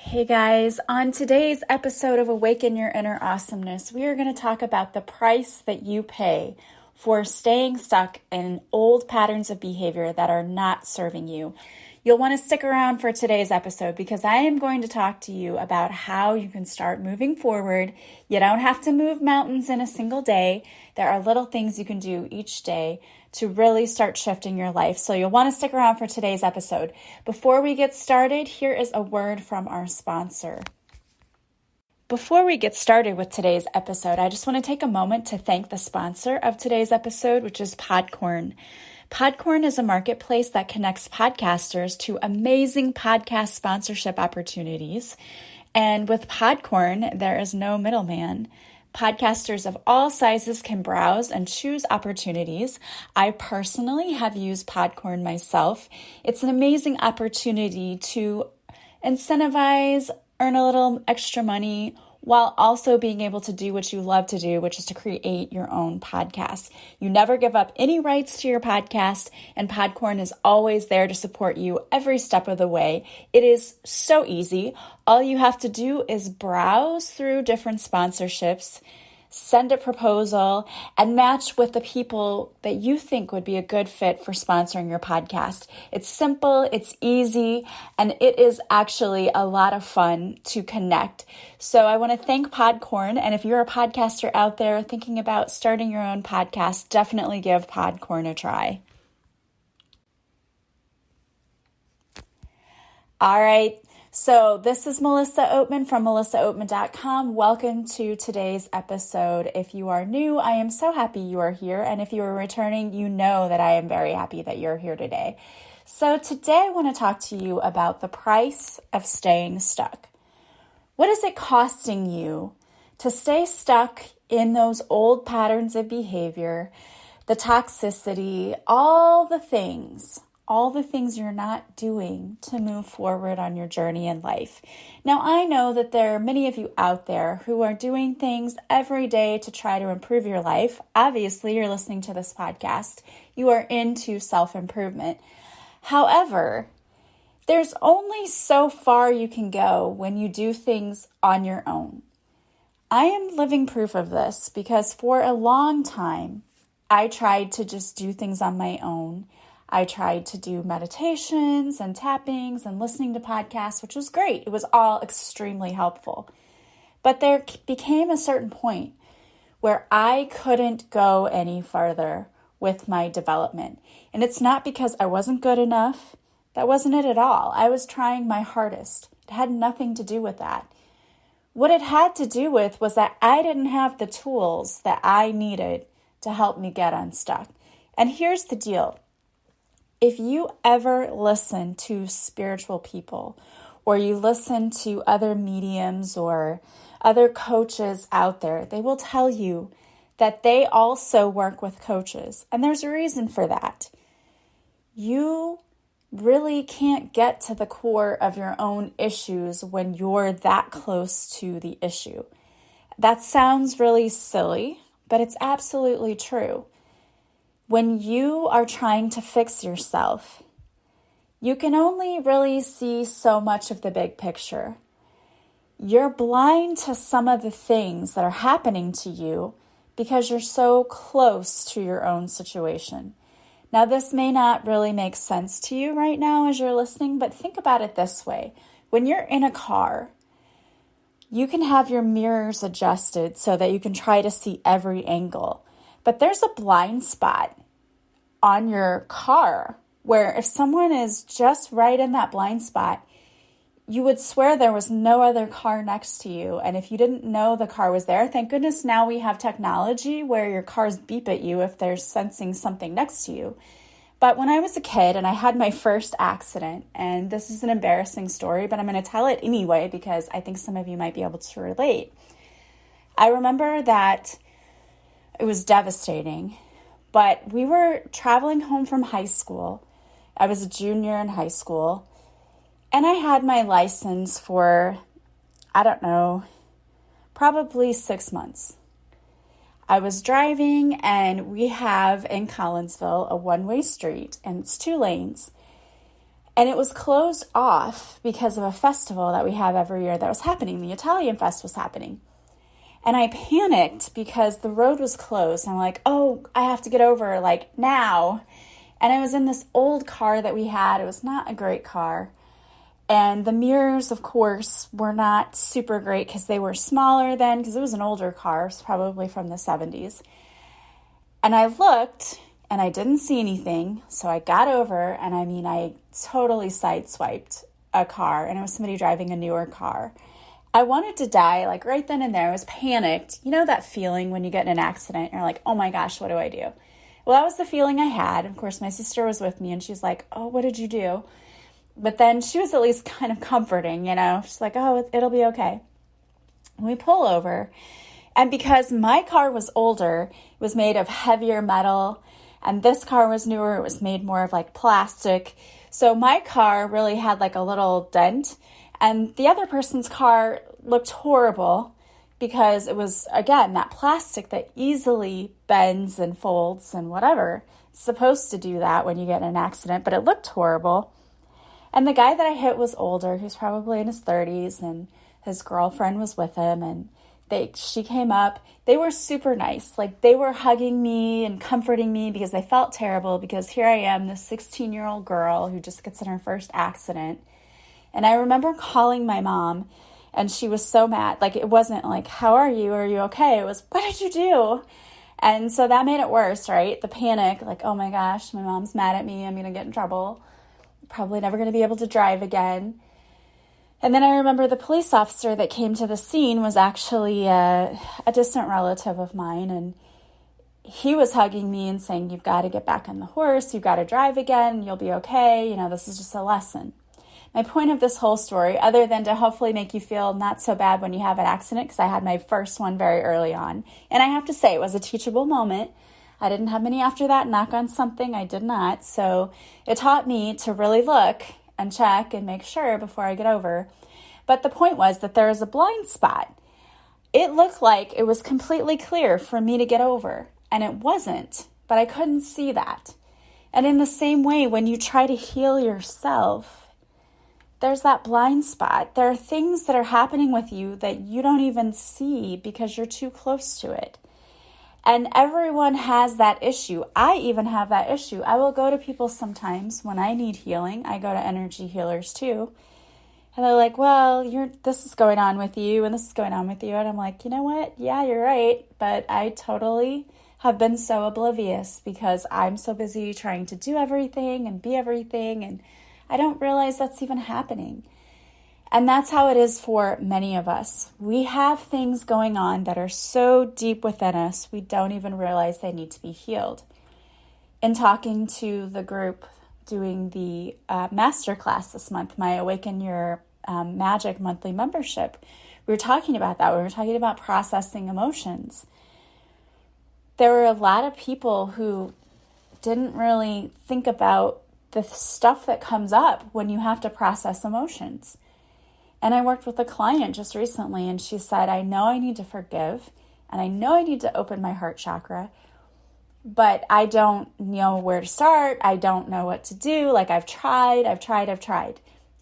Hey guys, on today's episode of Awaken Your Inner Awesomeness, we are going to talk about the price that you pay for staying stuck in old patterns of behavior that are not serving you. You'll want to stick around for today's episode because I am going to talk to you about how you can start moving forward. You don't have to move mountains in a single day. There are little things you can do each day to really start shifting your life. So you'll want to stick around for today's episode. Before we get started, here is a word from our sponsor. Before we get started with today's episode, I just want to take a moment to thank the sponsor of today's episode, which is Podcorn. Podcorn is a marketplace that connects podcasters to amazing podcast sponsorship opportunities. And with Podcorn, there is no middleman. Podcasters of all sizes can browse and choose opportunities. I personally have used Podcorn myself. It's an amazing opportunity to incentivize, earn a little extra money, while also being able to do what you love to do, which is to create your own podcast. You never give up any rights to your podcast, and Podcorn is always there to support you every step of the way. It is so easy. All you have to do is browse through different sponsorships, send a proposal, and match with the people that you think would be a good fit for sponsoring your podcast. It's simple, it's easy, and it is actually a lot of fun to connect. So I want to thank Podcorn, and if you're a podcaster out there thinking about starting your own podcast, definitely give Podcorn a try. All right. So this is Melissa Oatman from melissaoatman.com. Welcome to today's episode. If you are new, I am so happy you are here. And if you are returning, you know that I am very happy that you're here today. So today I want to talk to you about the price of staying stuck. What is it costing you to stay stuck in those old patterns of behavior, the toxicity, all the things you're not doing to move forward on your journey in life? Now, I know that there are many of you out there who are doing things every day to try to improve your life. Obviously, you're listening to this podcast. You are into self-improvement. However, there's only so far you can go when you do things on your own. I am living proof of this because for a long time, I tried to just do things on my own. I tried to do meditations and tappings and listening to podcasts, which was great. It was all extremely helpful. But there became a certain point where I couldn't go any further with my development. And it's not because I wasn't good enough. That wasn't it at all. I was trying my hardest. It had nothing to do with that. What it had to do with was that I didn't have the tools that I needed to help me get unstuck. And here's the deal. If you ever listen to spiritual people, or you listen to other mediums or other coaches out there, they will tell you that they also work with coaches. And there's a reason for that. You really can't get to the core of your own issues when you're that close to the issue. That sounds really silly, but it's absolutely true. When you are trying to fix yourself, you can only really see so much of the big picture. You're blind to some of the things that are happening to you because you're so close to your own situation. Now, this may not really make sense to you right now as you're listening, but think about it this way. When you're in a car, you can have your mirrors adjusted so that you can try to see every angle. But there's a blind spot on your car where if someone is just right in that blind spot, you would swear there was no other car next to you. And if you didn't know the car was there, thank goodness now we have technology where your cars beep at you if they're sensing something next to you. But when I was a kid and I had my first accident, and this is an embarrassing story, but I'm going to tell it anyway because I think some of you might be able to relate. I remember that it was devastating, but we were traveling home from high school. I was a junior in high school, and I had my license for, I don't know, probably 6 months. I was driving, and we have in Collinsville a one-way street, and it's 2 lanes. And it was closed off because of a festival that we have every year that was happening. The Italian Fest was happening. And I panicked because the road was closed. I'm like, oh, I have to get over like now. And I was in this old car that we had. It was not a great car. And the mirrors, of course, were not super great because they were smaller then, because it was an older car. It was probably from the 70s. And I looked and I didn't see anything. So I got over, and I totally sideswiped a car, and it was somebody driving a newer car. I wanted to die like right then and there. I was panicked. You know that feeling when you get in an accident, you're like, oh my gosh, what do I do? Well, that was the feeling I had. Of course, my sister was with me, and she's like, oh, what did you do? But then she was at least kind of comforting, She's like, oh, it'll be okay. And we pull over, and because my car was older, it was made of heavier metal, and this car was newer. It was made more of like plastic. So my car really had like a little dent, and the other person's car looked horrible because it was, again, that plastic that easily bends and folds and whatever. It's supposed to do that when you get in an accident, but it looked horrible. And the guy that I hit was older. He was probably in his 30s, and his girlfriend was with him, and she came up. They were super nice. Like, they were hugging me and comforting me because they felt terrible, because here I am, this 16-year-old girl who just gets in her first accident. And I remember calling my mom, and she was so mad. Like, it wasn't like, how are you? Are you okay? It was, what did you do? And so that made it worse, right? The panic, like, oh my gosh, my mom's mad at me. I'm going to get in trouble. Probably never going to be able to drive again. And then I remember the police officer that came to the scene was actually a distant relative of mine, and he was hugging me and saying, you've got to get back on the horse, you've got to drive again, you'll be okay, this is just a lesson. My point of this whole story, other than to hopefully make you feel not so bad when you have an accident, because I had my first one very early on, and I have to say it was a teachable moment. I didn't have many after that. Knock on something, I did not. So it taught me to really look and check and make sure before I get over. But the point was that there is a blind spot. It looked like it was completely clear for me to get over, and it wasn't, but I couldn't see that. And in the same way, when you try to heal yourself, there's that blind spot. There are things that are happening with you that you don't even see because you're too close to it. And everyone has that issue. I even have that issue. I will go to people sometimes when I need healing. I go to energy healers too. And they're like, well, this is going on with you, and this is going on with you. And I'm like, you know what? Yeah, you're right. But I totally have been so oblivious because I'm so busy trying to do everything and be everything. And I don't realize that's even happening. And that's how it is for many of us. We have things going on that are so deep within us, we don't even realize they need to be healed. In talking to the group doing the masterclass this month, my Awaken Your Magic monthly membership, we were talking about that. We were talking about processing emotions. There were a lot of people who didn't really think about the stuff that comes up when you have to process emotions. And I worked with a client just recently, and she said, I know I need to forgive, and I know I need to open my heart chakra, but I don't know where to start. I don't know what to do. Like, I've tried.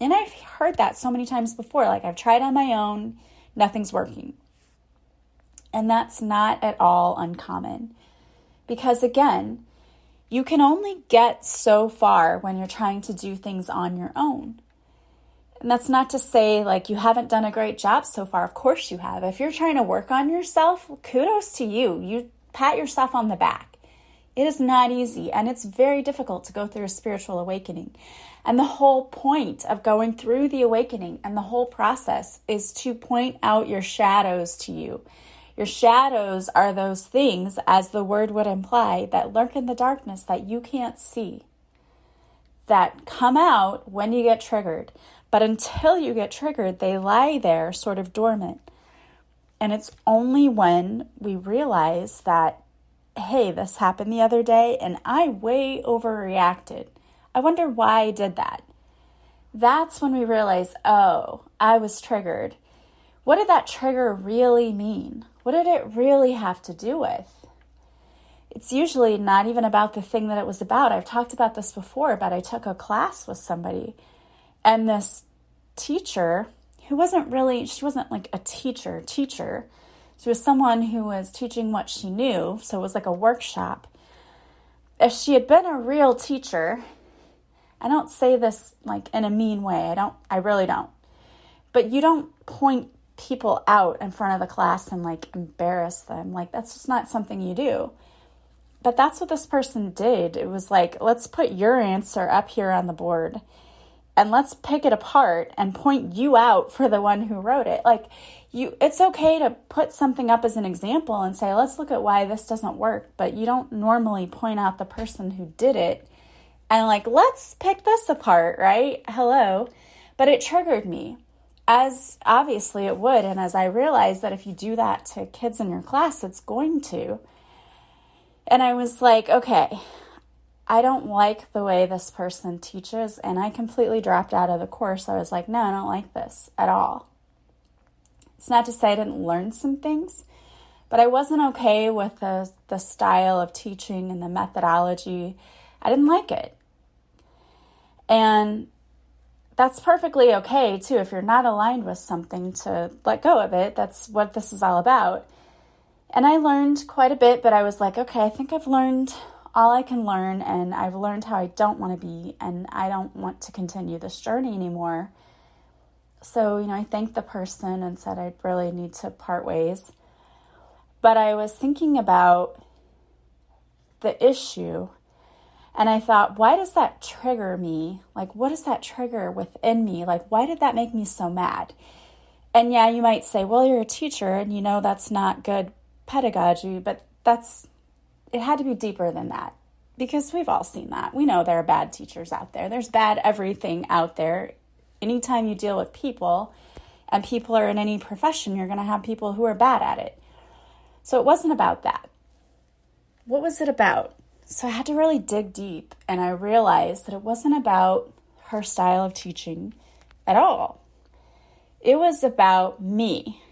And I've heard that so many times before. Like, I've tried on my own. Nothing's working. And that's not at all uncommon. Because again, you can only get so far when you're trying to do things on your own. And that's not to say like you haven't done a great job so far. Of course you have. If you're trying to work on yourself, kudos to you. You pat yourself on the back. It is not easy, and it's very difficult to go through a spiritual awakening. And the whole point of going through the awakening and the whole process is to point out your shadows to you. Your shadows are those things, as the word would imply, that lurk in the darkness that you can't see, that come out when you get triggered. But until you get triggered, they lie there sort of dormant. And it's only when we realize that, hey, this happened the other day and I way overreacted. I wonder why I did that. That's when we realize, oh, I was triggered. What did that trigger really mean? What did it really have to do with? it's usually not even about the thing that it was about. I've talked about this before, but I took a class with somebody, and this teacher who she wasn't like a teacher. She was someone who was teaching what she knew, so it was like a workshop. If she had been a real teacher, I don't say this like in a mean way, I really don't. But you don't point people out in front of the class and like embarrass them. Like, that's just not something you do. But that's what this person did. It was like, let's put your answer up here on the board and let's pick it apart and point you out for the one who wrote it. Like, it's okay to put something up as an example and say, let's look at why this doesn't work. But you don't normally point out the person who did it and like, let's pick this apart, right? Hello. But it triggered me, as obviously it would. And as I realized that if you do that to kids in your class, it's going to. And I was like, okay, I don't like the way this person teaches. And I completely dropped out of the course. I was like, no, I don't like this at all. It's not to say I didn't learn some things, but I wasn't okay with the style of teaching and the methodology. I didn't like it. And that's perfectly okay, too. If you're not aligned with something, to let go of it. That's what this is all about. And I learned quite a bit, but I was like, okay, I think I've learned all I can learn, and I've learned how I don't want to be, and I don't want to continue this journey anymore. So, I thanked the person and said I'd really need to part ways. But I was thinking about the issue, and I thought, why does that trigger me? Like, what does that trigger within me? Like, why did that make me so mad? And yeah, you might say, well, you're a teacher and that's not good pedagogy, but it had to be deeper than that, because we've all seen that. We know there are bad teachers out there. There's bad everything out there. Anytime you deal with people, and people are in any profession, you're going to have people who are bad at it. So it wasn't about that. What was it about? So I had to really dig deep, and I realized that it wasn't about her style of teaching at all. It was about me,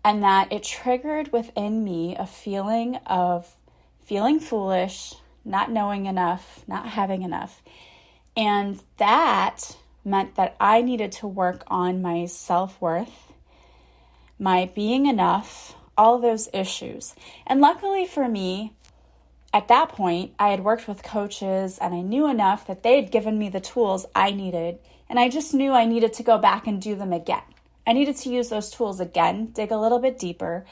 and that it triggered within me a feeling of feeling foolish, not knowing enough, not having enough. And that meant that I needed to work on my self-worth, my being enough, all those issues. And luckily for me, at that point, I had worked with coaches, and I knew enough that they had given me the tools I needed. And I just knew I needed to go back and do them again. I needed to use those tools again, dig a little bit deeper,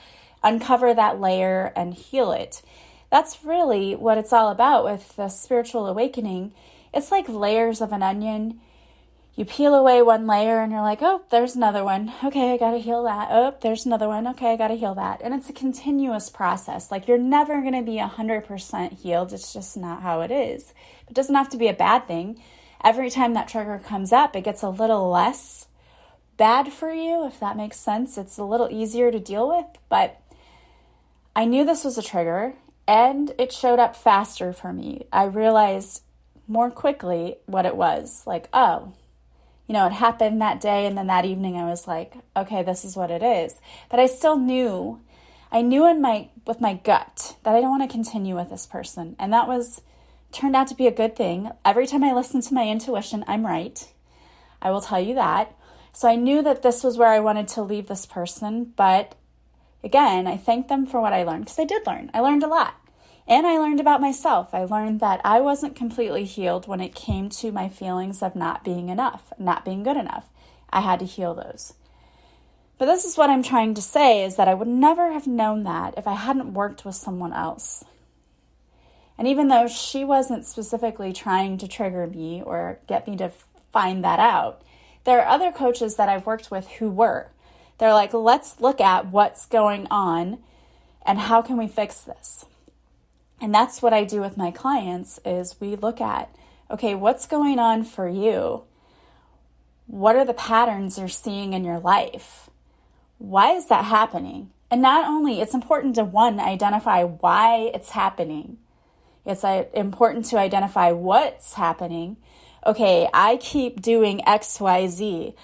uncover that layer, and heal it. That's really what it's all about with the spiritual awakening. It's like layers of an onion. You peel away one layer and you're like, oh, there's another one. Okay, I got to heal that. Oh, there's another one. Okay, I got to heal that. And it's a continuous process. Like, you're never going to be 100% healed. It's just not how it is. It doesn't have to be a bad thing. Every time that trigger comes up, it gets a little less bad for you, if that makes sense. It's a little easier to deal with, but I knew this was a trigger, and it showed up faster for me. I realized more quickly what it was. Like, oh, it happened that day, and then that evening I was like, okay, this is what it is. But I still knew, with my gut that I don't want to continue with this person. And that turned out to be a good thing. Every time I listen to my intuition, I'm right. I will tell you that. So I knew that this was where I wanted to leave this person. But again, I thank them for what I learned, because I did learn. I learned a lot. And I learned about myself. I learned that I wasn't completely healed when it came to my feelings of not being enough, not being good enough. I had to heal those. But this is what I'm trying to say, is that I would never have known that if I hadn't worked with someone else. And even though she wasn't specifically trying to trigger me or get me to find that out, there are other coaches that I've worked with who were. They're like, let's look at what's going on and how can we fix this? And that's what I do with my clients, is we look at, okay, what's going on for you? What are the patterns you're seeing in your life? Why is that happening? And not only, it's important to, one, identify why it's happening. It's important to identify what's happening. Okay, I keep doing X, Y, Z.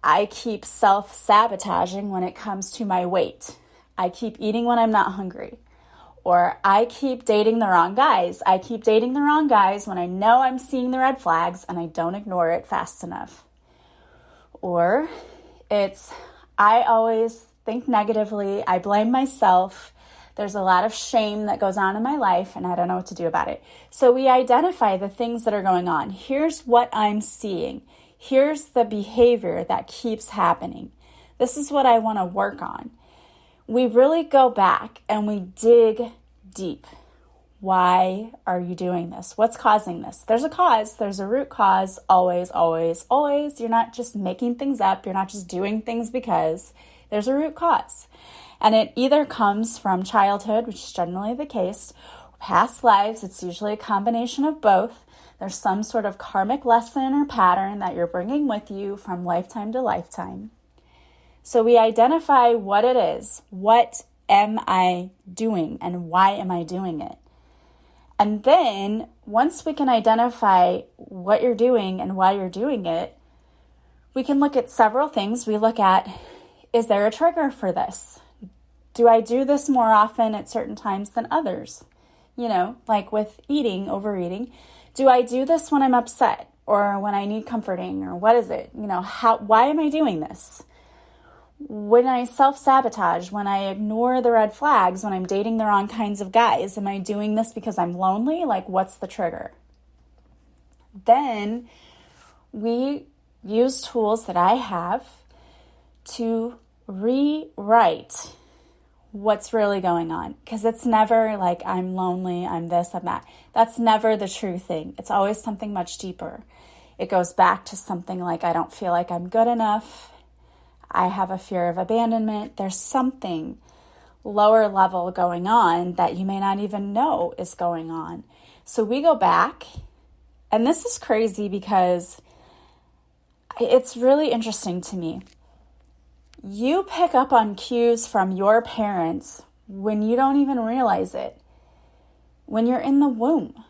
I keep self-sabotaging when it comes to my weight. I keep eating when I'm not hungry. Or I keep dating the wrong guys. I keep dating the wrong guys when I know I'm seeing the red flags and I don't ignore it fast enough. Or it's, I always think negatively. I blame myself. There's a lot of shame that goes on in my life and I don't know what to do about it. So we identify the things that are going on. Here's what I'm seeing. Here's the behavior that keeps happening. This is what I want to work on. We really go back and we dig deep. Why are you doing this? What's causing this? There's a cause. There's a root cause. Always, always, always. You're not just making things up. You're not just doing things because. There's a root cause. And it either comes from childhood, which is generally the case, past lives. It's usually a combination of both. There's some sort of karmic lesson or pattern that you're bringing with you from lifetime to lifetime. So we identify what it is. What am I doing and why am I doing it? And then once we can identify what you're doing and why you're doing it, we can look at several things. We look at, is there a trigger for this? Do I do this more often at certain times than others? You know, like with eating, overeating. Do I do this when I'm upset or when I need comforting, or what is it? You know, why am I doing this? When I self-sabotage, when I ignore the red flags, when I'm dating the wrong kinds of guys, am I doing this because I'm lonely? Like, what's the trigger? Then we use tools that I have to rewrite what's really going on. Because it's never like, I'm lonely, I'm this, I'm that. That's never the true thing. It's always something much deeper. It goes back to something like, I don't feel like I'm good enough. I have a fear of abandonment. There's something lower level going on that you may not even know is going on. So we go back, and this is crazy because it's really interesting to me. You pick up on cues from your parents when you don't even realize it, when you're in the womb.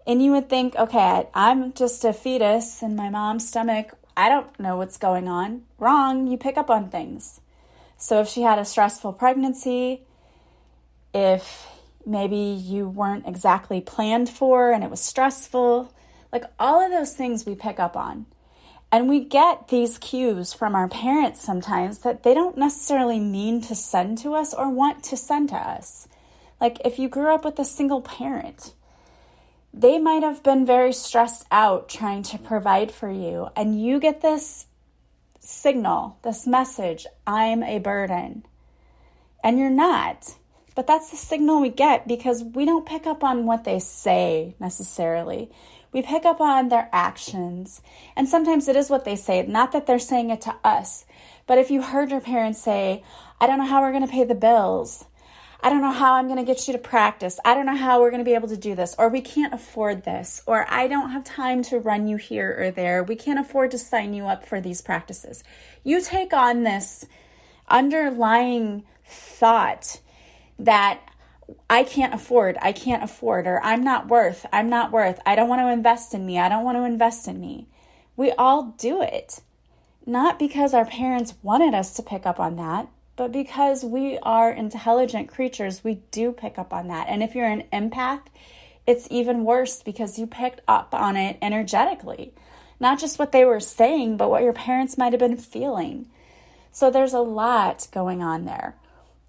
And you would think, okay, I'm just a fetus in my mom's stomach. I don't know what's going on. Wrong, you pick up on things. So if she had a stressful pregnancy, if maybe you weren't exactly planned for and it was stressful, like all of those things we pick up on. And we get these cues from our parents sometimes that they don't necessarily mean to send to us or want to send to us. Like if you grew up with a single parent, they might have been very stressed out trying to provide for you, and you get this signal, this message, I'm a burden. And you're not. But that's the signal we get because we don't pick up on what they say necessarily. We pick up on their actions. And sometimes it is what they say, not that they're saying it to us. But if you heard your parents say, I don't know how we're going to pay the bills. I don't know how I'm going to get you to practice. I don't know how we're going to be able to do this. Or we can't afford this. Or I don't have time to run you here or there. We can't afford to sign you up for these practices. You take on this underlying thought that I can't afford, or I'm not worth, I don't want to invest in me, I don't want to invest in me. We all do it. Not because our parents wanted us to pick up on that, but because we are intelligent creatures, we do pick up on that. And if you're an empath, it's even worse because you picked up on it energetically. Not just what they were saying, but what your parents might have been feeling. So there's a lot going on there.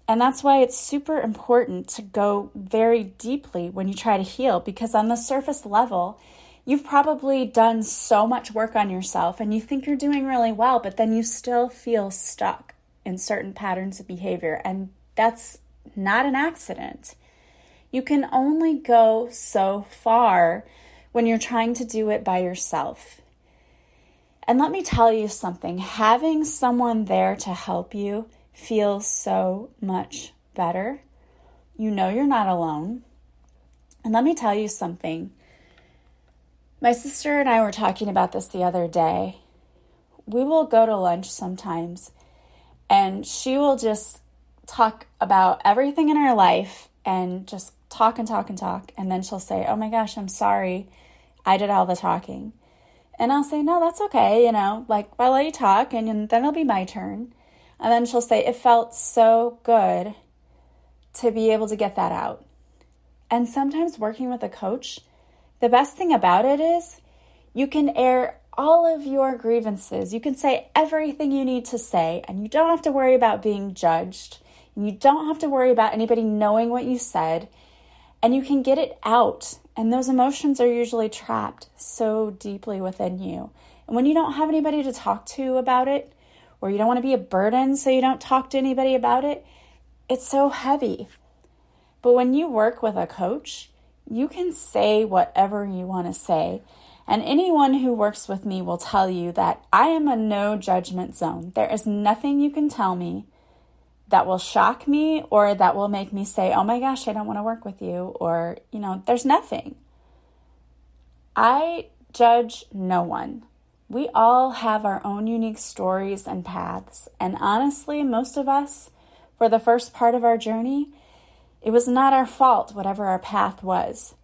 And that's why it's super important to go very deeply when you try to heal, because on the surface level, you've probably done so much work on yourself and you think you're doing really well, but then you still feel stuck in certain patterns of behavior. And that's not an accident. You can only go so far when you're trying to do it by yourself. And let me tell you something, having someone there to help you feels so much better. You know you're not alone. And let me tell you something. My sister and I were talking about this the other day. We will go to lunch sometimes, and she will just talk about everything in her life and just talk and talk and talk. And then she'll say, oh my gosh, I'm sorry. I did all the talking. And I'll say, no, that's okay. I'll let you talk and then it'll be my turn. And then she'll say, it felt so good to be able to get that out. And sometimes working with a coach, the best thing about it is you can air all of your grievances. You can say everything you need to say, and you don't have to worry about being judged. And you don't have to worry about anybody knowing what you said. And you can get it out. And those emotions are usually trapped so deeply within you. And when you don't have anybody to talk to about it, or you don't want to be a burden so you don't talk to anybody about it, it's so heavy. But when you work with a coach, you can say whatever you want to say. And anyone who works with me will tell you that I am a no judgment zone. There is nothing you can tell me that will shock me or that will make me say, oh my gosh, I don't want to work with you. Or, there's nothing. I judge no one. We all have our own unique stories and paths. And honestly, most of us, for the first part of our journey, it was not our fault, whatever our path was.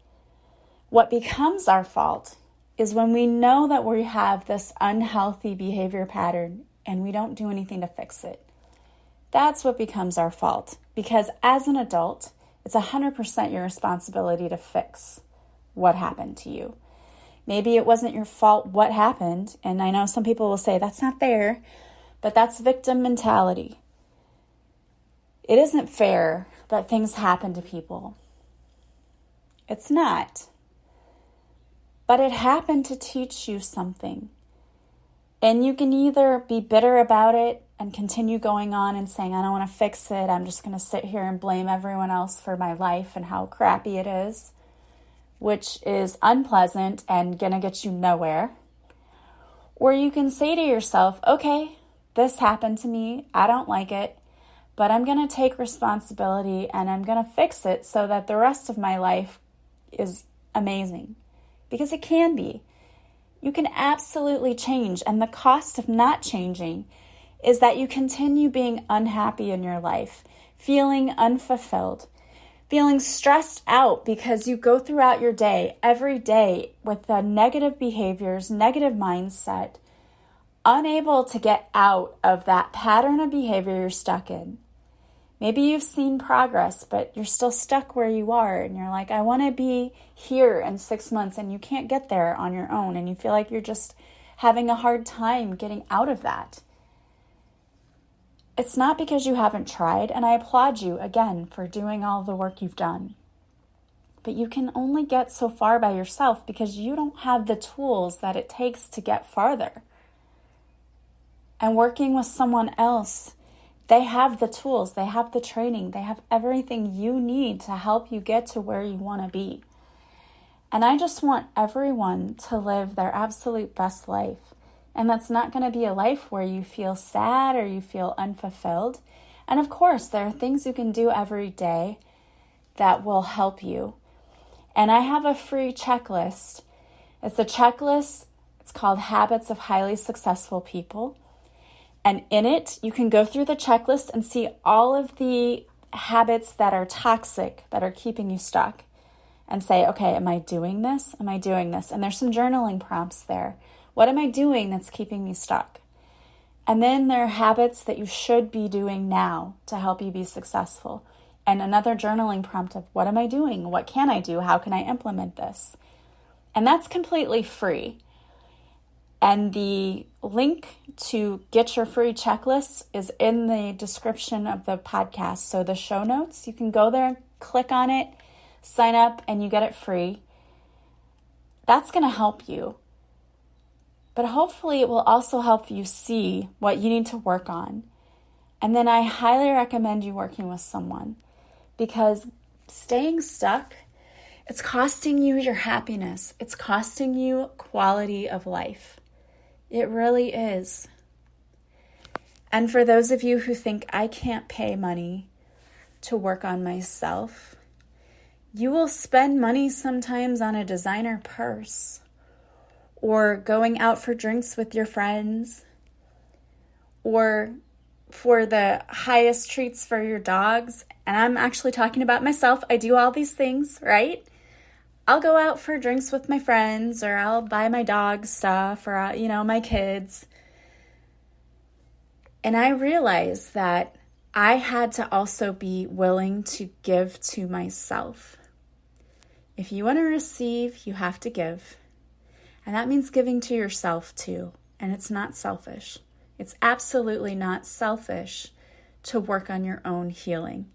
What becomes our fault is when we know that we have this unhealthy behavior pattern and we don't do anything to fix it. That's what becomes our fault. Because as an adult, it's 100% your responsibility to fix what happened to you. Maybe it wasn't your fault what happened, and I know some people will say that's not fair, but that's victim mentality. It isn't fair that things happen to people. It's not. But it happened to teach you something. And you can either be bitter about it and continue going on and saying, I don't want to fix it. I'm just going to sit here and blame everyone else for my life and how crappy it is, which is unpleasant and going to get you nowhere. Or you can say to yourself, okay, this happened to me. I don't like it, but I'm going to take responsibility and I'm going to fix it so that the rest of my life is amazing. Because it can be. You can absolutely change. And the cost of not changing is that you continue being unhappy in your life, feeling unfulfilled, feeling stressed out because you go throughout your day, every day, with the negative behaviors, negative mindset, unable to get out of that pattern of behavior you're stuck in. Maybe you've seen progress, but you're still stuck where you are, and you're like, I want to be here in 6 months, and you can't get there on your own, and you feel like you're just having a hard time getting out of that. It's not because you haven't tried, and I applaud you, again, for doing all the work you've done. But you can only get so far by yourself because you don't have the tools that it takes to get farther. And working with someone else, they have the tools, they have the training, they have everything you need to help you get to where you want to be. And I just want everyone to live their absolute best life. And that's not going to be a life where you feel sad or you feel unfulfilled. And of course, there are things you can do every day that will help you. And I have a free checklist. It's a checklist. It's called Habits of Highly Successful People. And in it, you can go through the checklist and see all of the habits that are toxic, that are keeping you stuck. And say, okay, am I doing this? Am I doing this? And there's some journaling prompts there. What am I doing that's keeping me stuck? And then there are habits that you should be doing now to help you be successful. And another journaling prompt of what am I doing? What can I do? How can I implement this? And that's completely free. And the link to get your free checklist is in the description of the podcast. So the show notes, you can go there, click on it, sign up, and you get it free. That's going to help you. But hopefully it will also help you see what you need to work on. And then I highly recommend you working with someone, because staying stuck, it's costing you your happiness. It's costing you quality of life. It really is. And for those of you who think I can't pay money to work on myself, you will spend money sometimes on a designer purse, or going out for drinks with your friends, or for the highest treats for your dogs. And I'm actually talking about myself. I do all these things, right? I'll go out for drinks with my friends, or I'll buy my dog stuff, or, my kids. And I realize that I had to also be willing to give to myself. If you want to receive, you have to give. And that means giving to yourself too. And it's not selfish. It's absolutely not selfish to work on your own healing.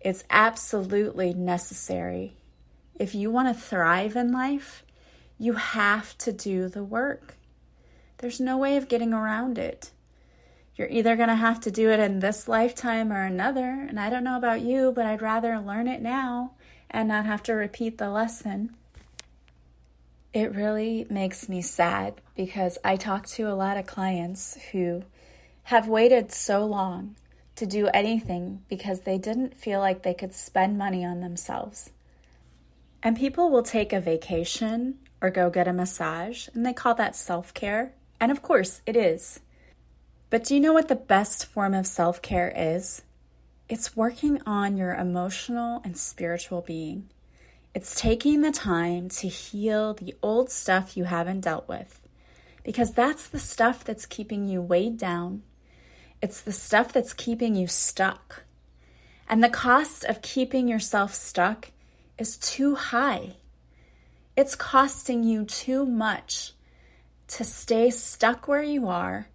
It's absolutely necessary. If you want to thrive in life, you have to do the work. There's no way of getting around it. You're either going to have to do it in this lifetime or another. And I don't know about you, but I'd rather learn it now and not have to repeat the lesson. It really makes me sad because I talk to a lot of clients who have waited so long to do anything because they didn't feel like they could spend money on themselves. And people will take a vacation or go get a massage, and they call that self-care. And of course, it is. But do you know what the best form of self-care is? It's working on your emotional and spiritual being. It's taking the time to heal the old stuff you haven't dealt with, because that's the stuff that's keeping you weighed down. It's the stuff that's keeping you stuck. And the cost of keeping yourself stuck is too high. It's costing you too much to stay stuck where you are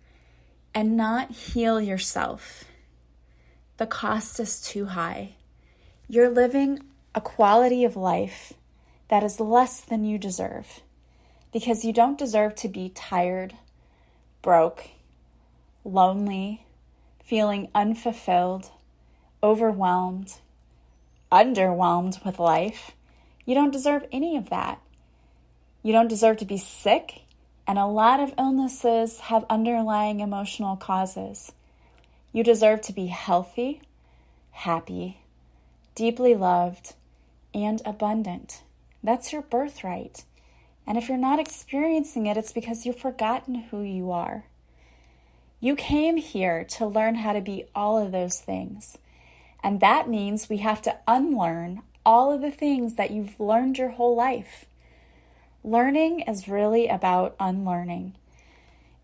and not heal yourself. The cost is too high. You're living a quality of life that is less than you deserve, because you don't deserve to be tired, broke, lonely, feeling unfulfilled, overwhelmed, underwhelmed with life. You don't deserve any of that. You don't deserve to be sick, and a lot of illnesses have underlying emotional causes. You deserve to be healthy, happy, deeply loved, and abundant. That's your birthright. And if you're not experiencing it, it's because you've forgotten who you are. You came here to learn how to be all of those things. And that means we have to unlearn all of the things that you've learned your whole life. Learning is really about unlearning.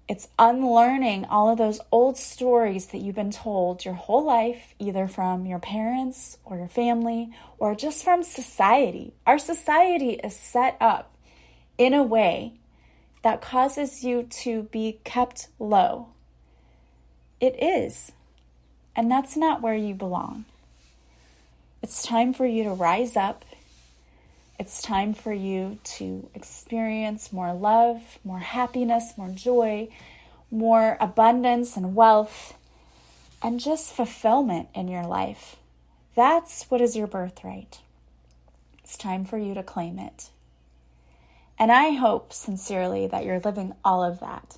It's unlearning all of those old stories that you've been told your whole life, either from your parents or your family or just from society. Our society is set up in a way that causes you to be kept low. It is. And that's not where you belong. It's time for you to rise up. It's time for you to experience more love, more happiness, more joy, more abundance and wealth, and just fulfillment in your life. That's what is your birthright. It's time for you to claim it. And I hope sincerely that you're living all of that.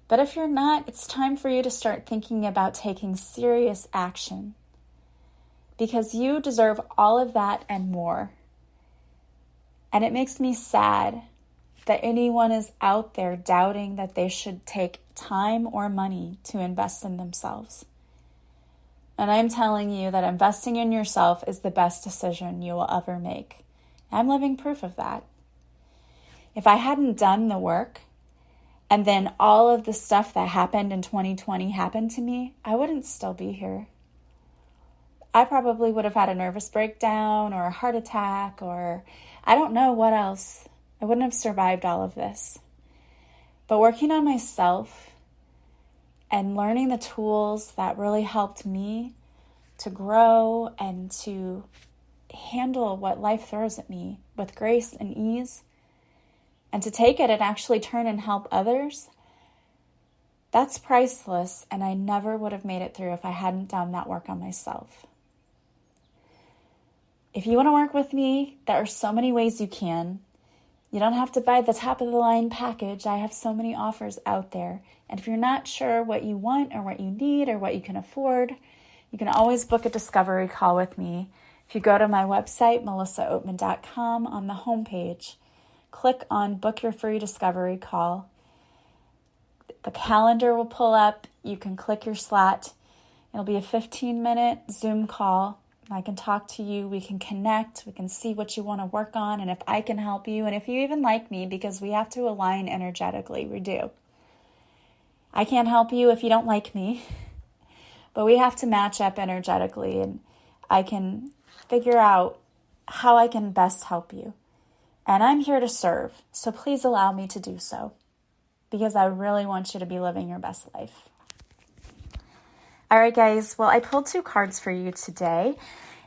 But if you're not, it's time for you to start thinking about taking serious action, because you deserve all of that and more. And it makes me sad that anyone is out there doubting that they should take time or money to invest in themselves. And I'm telling you that investing in yourself is the best decision you will ever make. I'm living proof of that. If I hadn't done the work, and then all of the stuff that happened in 2020 happened to me, I wouldn't still be here. I probably would have had a nervous breakdown or a heart attack, or I don't know what else. I wouldn't have survived all of this. But working on myself and learning the tools that really helped me to grow and to handle what life throws at me with grace and ease, and to take it and actually turn and help others, that's priceless, and I never would have made it through if I hadn't done that work on myself. If you want to work with me, there are so many ways you can. You don't have to buy the top of the line package. I have so many offers out there. And if you're not sure what you want or what you need or what you can afford, you can always book a discovery call with me. If you go to my website, melissaoatman.com, on the homepage, click on Book Your Free Discovery Call. The calendar will pull up. You can click your slot. It'll be a 15-minute Zoom call. I can talk to you, we can connect, we can see what you want to work on, and if I can help you, and if you even like me, because we have to align energetically, we do. I can't help you if you don't like me, but we have to match up energetically, and I can figure out how I can best help you. And I'm here to serve, so please allow me to do so, because I really want you to be living your best life. All right, guys. Well, I pulled 2 cards for you today,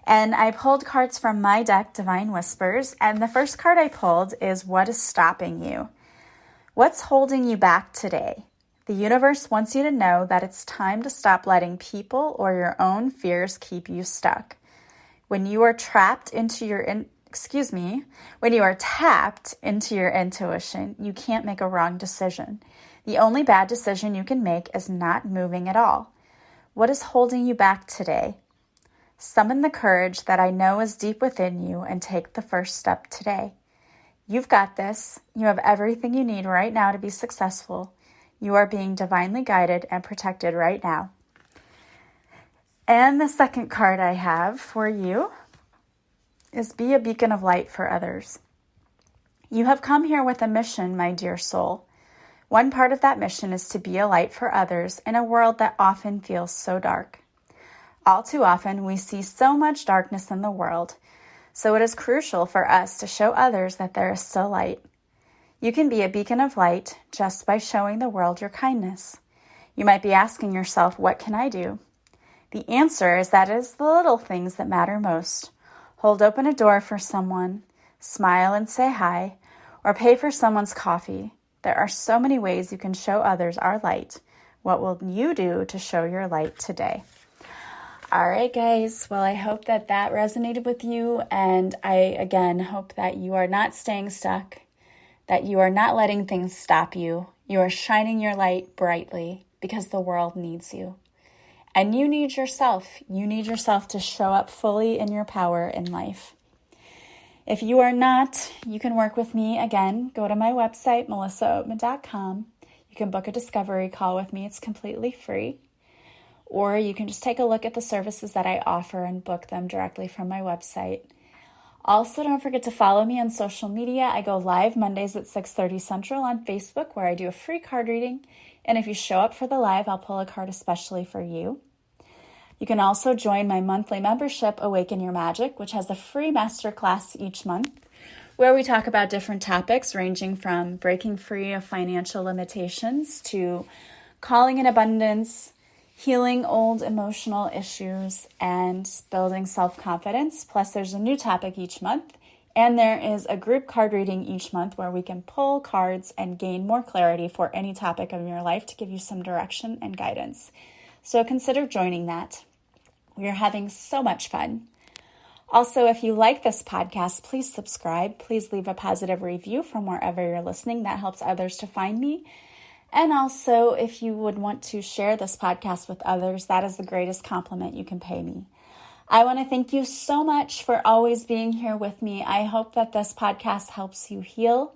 and I pulled cards from my deck, Divine Whispers, and the first card I pulled is what is stopping you? What's holding you back today? The universe wants you to know that it's time to stop letting people or your own fears keep you stuck. When you are tapped into your intuition, you can't make a wrong decision. The only bad decision you can make is not moving at all. What is holding you back today? Summon the courage that I know is deep within you and take the first step today. You've got this. You have everything you need right now to be successful. You are being divinely guided and protected right now. And the second card I have for you is be a beacon of light for others. You have come here with a mission, my dear soul. One part of that mission is to be a light for others in a world that often feels so dark. All too often, we see so much darkness in the world, so it is crucial for us to show others that there is still light. You can be a beacon of light just by showing the world your kindness. You might be asking yourself, what can I do? The answer is that it is the little things that matter most. Hold open a door for someone, smile and say hi, or pay for someone's coffee. There are so many ways you can show others our light. What will you do to show your light today? All right, guys. Well, I hope that resonated with you. And I, again, hope that you are not staying stuck, that you are not letting things stop you. You are shining your light brightly because the world needs you. And you need yourself. You need yourself to show up fully in your power in life. If you are not, you can work with me. Again, go to my website, melissaoatman.com. You can book a discovery call with me. It's completely free. Or you can just take a look at the services that I offer and book them directly from my website. Also, don't forget to follow me on social media. I go live Mondays at 6:30 Central on Facebook, where I do a free card reading. And if you show up for the live, I'll pull a card especially for you. You can also join my monthly membership, Awaken Your Magic, which has a free masterclass each month, where we talk about different topics ranging from breaking free of financial limitations to calling in abundance, healing old emotional issues, and building self-confidence. Plus, there's a new topic each month, and there is a group card reading each month where we can pull cards and gain more clarity for any topic of your life to give you some direction and guidance. So consider joining that. We are having so much fun. Also, if you like this podcast, please subscribe. Please leave a positive review from wherever you're listening. That helps others to find me. And also, if you would want to share this podcast with others, that is the greatest compliment you can pay me. I want to thank you so much for always being here with me. I hope that this podcast helps you heal.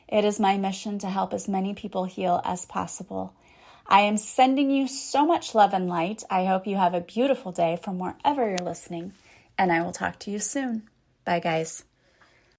It is my mission to help as many people heal as possible. I am sending you so much love and light. I hope you have a beautiful day from wherever you're listening, and I will talk to you soon. Bye, guys.